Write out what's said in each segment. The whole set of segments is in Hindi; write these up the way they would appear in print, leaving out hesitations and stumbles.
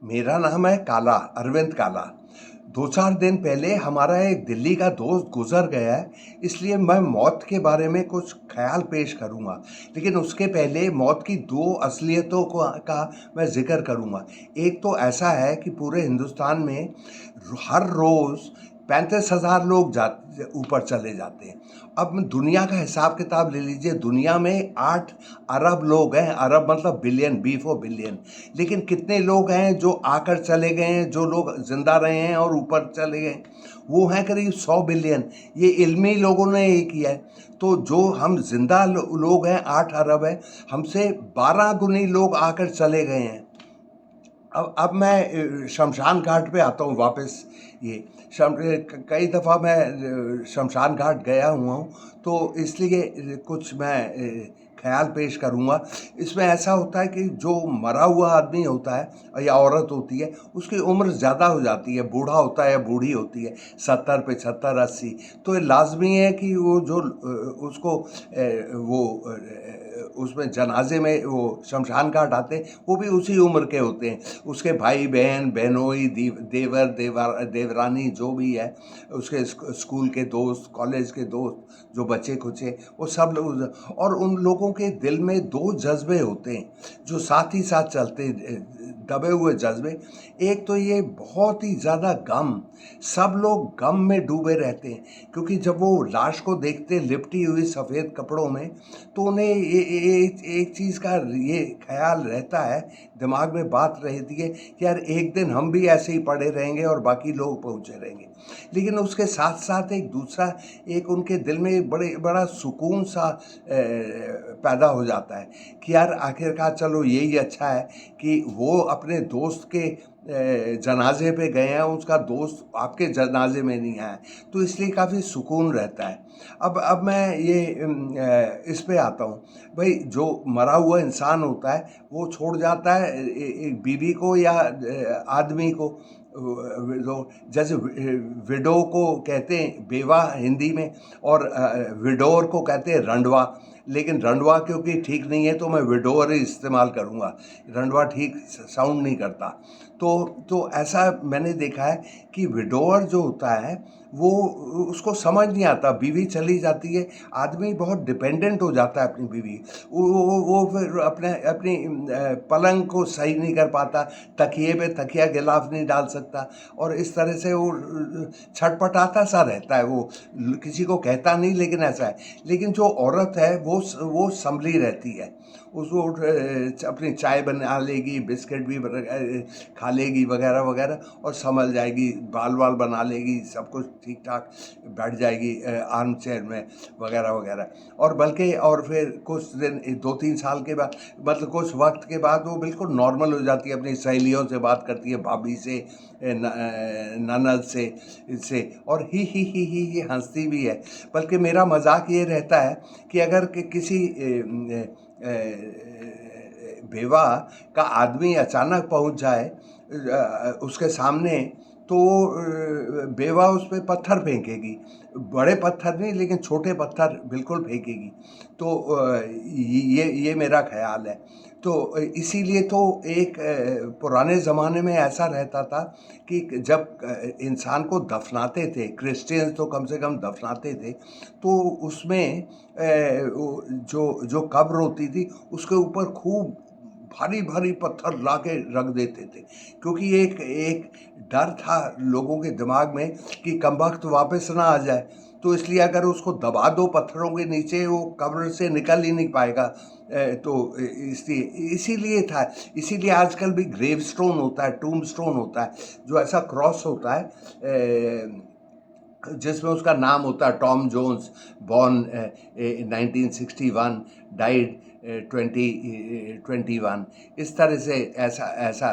मेरा नाम है काला, अरविंद काला। 2-4 दिन पहले हमारा एक दिल्ली का दोस्त गुज़र गया है, इसलिए मैं मौत के बारे में कुछ ख़्याल पेश करूँगा। लेकिन उसके पहले मौत की 2 असलियतों को का मैं ज़िक्र करूँगा। एक तो ऐसा है कि पूरे हिंदुस्तान में हर रोज़ 35,000 लोग ऊपर चले जाते हैं। अब दुनिया का हिसाब-किताब ले लीजिए, दुनिया में 8 अरब लोग हैं, अरब मतलब बिलियन, बी फॉर बिलियन। लेकिन कितने लोग हैं जो आकर चले गए हैं, जो लोग ज़िंदा रहे हैं और ऊपर चले गए, वो हैं करीब 100 बिलियन। ये इल्मी लोगों ने ये किया है। तो जो हम ज़िंदा लोग हैं 8 अरब हैं, हमसे 12 गुनी लोग आकर चले गए हैं। अब मैं शमशान घाट पे आता हूँ वापस। ये कई दफ़ा मैं शमशान घाट गया हुआ हूँ, तो इसलिए कुछ मैं ख़्याल पेश करूँगा। इसमें ऐसा होता है कि जो मरा हुआ आदमी होता है या औरत होती है, उसकी उम्र ज़्यादा हो जाती है, बूढ़ा होता है या बूढ़ी होती है, 70, 75, 80। तो ये लाज़मी है कि वो जो उसको उसमें जनाजे में वो शमशान घाट आते हैं, वो भी उसी उम्र के होते हैं। उसके भाई बहन, बहनोई, देवरानी जो भी है, उसके स्कूल के दोस्त, कॉलेज के दोस्त जो बचे खुचे, वो सब लोग। और उन लोगों के दिल में 2 जज्बे होते हैं जो साथ ही साथ चलते, दबे हुए जज्बे। एक तो ये बहुत ही ज़्यादा गम, सब लोग गम में डूबे रहते हैं, क्योंकि जब वो लाश को देखते लिपटी हुई सफ़ेद कपड़ों में, तो उन्हें एक चीज़ का ये ख़्याल रहता है, दिमाग में बात रहती है कि यार एक दिन हम भी ऐसे ही पड़े रहेंगे और बाकी लोग पहुँचे रहेंगे। लेकिन उसके साथ साथ एक दूसरा, एक उनके दिल में एक बड़ा सुकून सा पैदा हो जाता है कि यार आखिरकार चलो यही अच्छा है कि वो अपने दोस्त के जनाजे पे गए हैं, उसका दोस्त आपके जनाजे में नहीं आया, तो इसलिए काफ़ी सुकून रहता है। अब मैं ये इस पे आता हूँ। भाई जो मरा हुआ इंसान होता है, वो छोड़ जाता है एक बीवी को या आदमी को, जैसे विडो को कहते हैं बेवा हिंदी में, और विडोर को कहते हैं रंडवा। लेकिन रंडवा क्योंकि ठीक नहीं है, तो मैं विडोर ही इस्तेमाल करूँगा। रंडवा ठीक साउंड नहीं करता। तो ऐसा मैंने देखा है कि विडोअर जो होता है, वो उसको समझ नहीं आता, बीवी चली जाती है, आदमी बहुत डिपेंडेंट हो जाता है अपनी बीवी। वो फिर अपनी पलंग को सही नहीं कर पाता, तकिए पे तकिया गिलाफ नहीं डाल सकता, और इस तरह से वो छटपटाता सा रहता है। वो किसी को कहता नहीं, लेकिन ऐसा है। लेकिन जो औरत है वो संभली रहती है, उसको अपनी चाय बना लेगी, बिस्किट भी खा लेगी वगैरह वगैरह, और संभल जाएगी, बाल वाल बना लेगी, सब कुछ ठीक ठाक, बैठ जाएगी आर्म चेयर में वगैरह वगैरह। और बल्कि और फिर कुछ दिन, 2-3 साल के बाद, मतलब कुछ वक्त के बाद, वो बिल्कुल नॉर्मल हो जाती है, अपनी सहेलियों से बात करती है, भाभी से, ननद से, इससे, और ही हंसती भी है। बल्कि मेरा मजाक ये रहता है कि अगर किसी बेवा का आदमी अचानक पहुंच जाए उसके सामने, तो बेवा उस पे पत्थर फेंकेगी, बड़े पत्थर नहीं लेकिन छोटे पत्थर बिल्कुल फेंकेगी। तो ये मेरा ख्याल है। तो इसीलिए तो एक पुराने ज़माने में ऐसा रहता था कि जब इंसान को दफनाते थे, क्रिश्चियंस तो कम से कम दफनाते थे, तो उसमें जो जो कब्र होती थी, उसके ऊपर खूब भारी भारी पत्थर ला के रख देते थे, क्योंकि एक एक डर था लोगों के दिमाग में कि कमबख्त वापस ना आ जाए। तो इसलिए अगर उसको दबा दो पत्थरों के नीचे, वो कब्र से निकल ही नहीं पाएगा। तो इसलिए इसीलिए था। इसीलिए आजकल भी ग्रेव स्टोन होता है, टूम स्टोन होता है, जो ऐसा क्रॉस होता है जिसमें उसका नाम होता है टॉम जोन्स, बॉर्न 1961, डाइड 2021। इस तरह से ऐसा ऐसा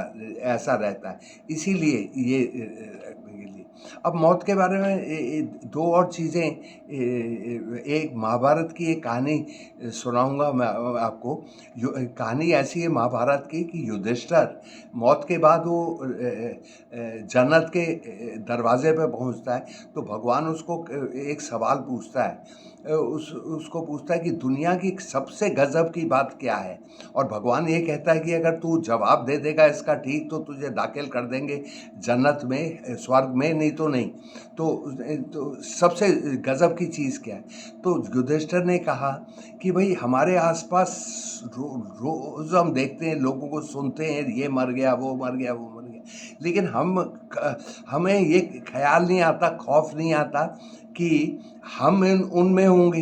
ऐसा रहता है। इसीलिए ये रखने के लिए। अब मौत के बारे में 2 और चीज़ें, एक महाभारत की एक कहानी सुनाऊंगा मैं आपको। कहानी ऐसी है महाभारत की कि युधिष्ठिर मौत के बाद वो जन्नत के दरवाजे पे पहुंचता है, तो भगवान उसको एक सवाल पूछता है उसको पूछता है कि दुनिया की सबसे गजब की बात क्या है, और भगवान ये कहता है कि अगर तू जवाब दे देगा इसका ठीक तो तुझे दाखिल कर देंगे जन्नत में, स्वर्ग में, नहीं तो नहीं। तो सबसे गजब की चीज़ क्या है? तो युधिष्ठिर ने कहा कि भाई हमारे आसपास रोज हम देखते हैं, लोगों को सुनते हैं, ये मर गया, वो मर गया, वो मर गया, लेकिन हमें ये ख्याल नहीं आता, खौफ नहीं आता कि हम उनमें होंगे।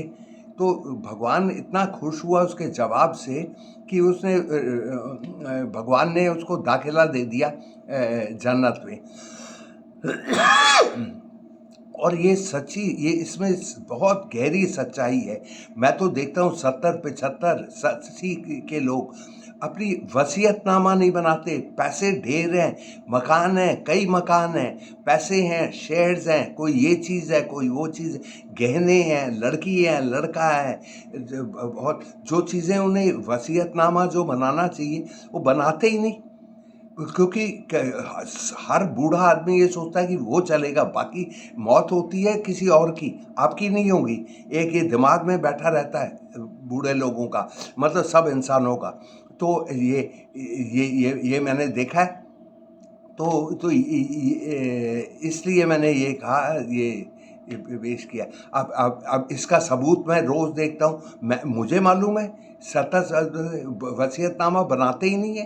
तो भगवान इतना खुश हुआ उसके जवाब से कि उसने भगवान ने उसको दाखिला दे दिया जन्नत में। और ये सच्ची, ये इसमें बहुत गहरी सच्चाई है। मैं तो देखता हूँ 70-75 80 के लोग अपनी वसीयतनामा नहीं बनाते। पैसे ढेर हैं, मकान हैं, कई मकान हैं, पैसे हैं, शेयर्स हैं, कोई ये चीज़ है, कोई वो चीज़ है, गहने हैं, लड़की है, लड़का है, बहुत जो चीज़ें उन्हें वसीयतनामा जो बनाना चाहिए वो बनाते ही नहीं। क्योंकि हर बूढ़ा आदमी ये सोचता है कि वो चलेगा, बाकी मौत होती है किसी और की, आपकी नहीं होगी। एक ये दिमाग में बैठा रहता है बूढ़े लोगों का, मतलब सब इंसानों का। तो ये मैंने देखा है। तो इसलिए मैंने ये कहा, ये पेश किया। अब इसका सबूत मैं रोज़ देखता हूँ। मुझे मालूम है 70 वसीयतनामा बनाते ही नहीं है।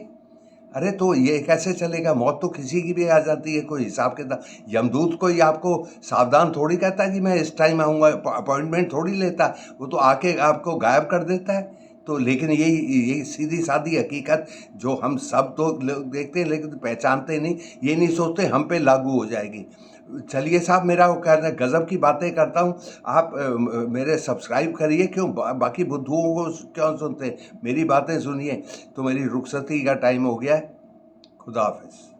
अरे तो ये कैसे चलेगा? मौत तो किसी की भी आ जाती है, कोई हिसाब किताब। यमदूत कोई आपको सावधान थोड़ी कहता है कि मैं इस टाइम आऊँगा, अपॉइंटमेंट थोड़ी लेता, वो तो आके आपको गायब कर देता है। तो लेकिन यही सीधी सादी हकीकत जो हम सब तो लोग देखते हैं लेकिन पहचानते नहीं, ये नहीं सोचते हम पे लागू हो जाएगी। चलिए साहब, मेरा वो कहना है, गज़ब की बातें करता हूँ। आप मेरे सब्सक्राइब करिए, क्यों बाकी बुद्धुओं को क्यों सुनते हैं, मेरी बातें सुनिए। तो मेरी रुखसती का टाइम हो गया है। खुदा हाफिज़।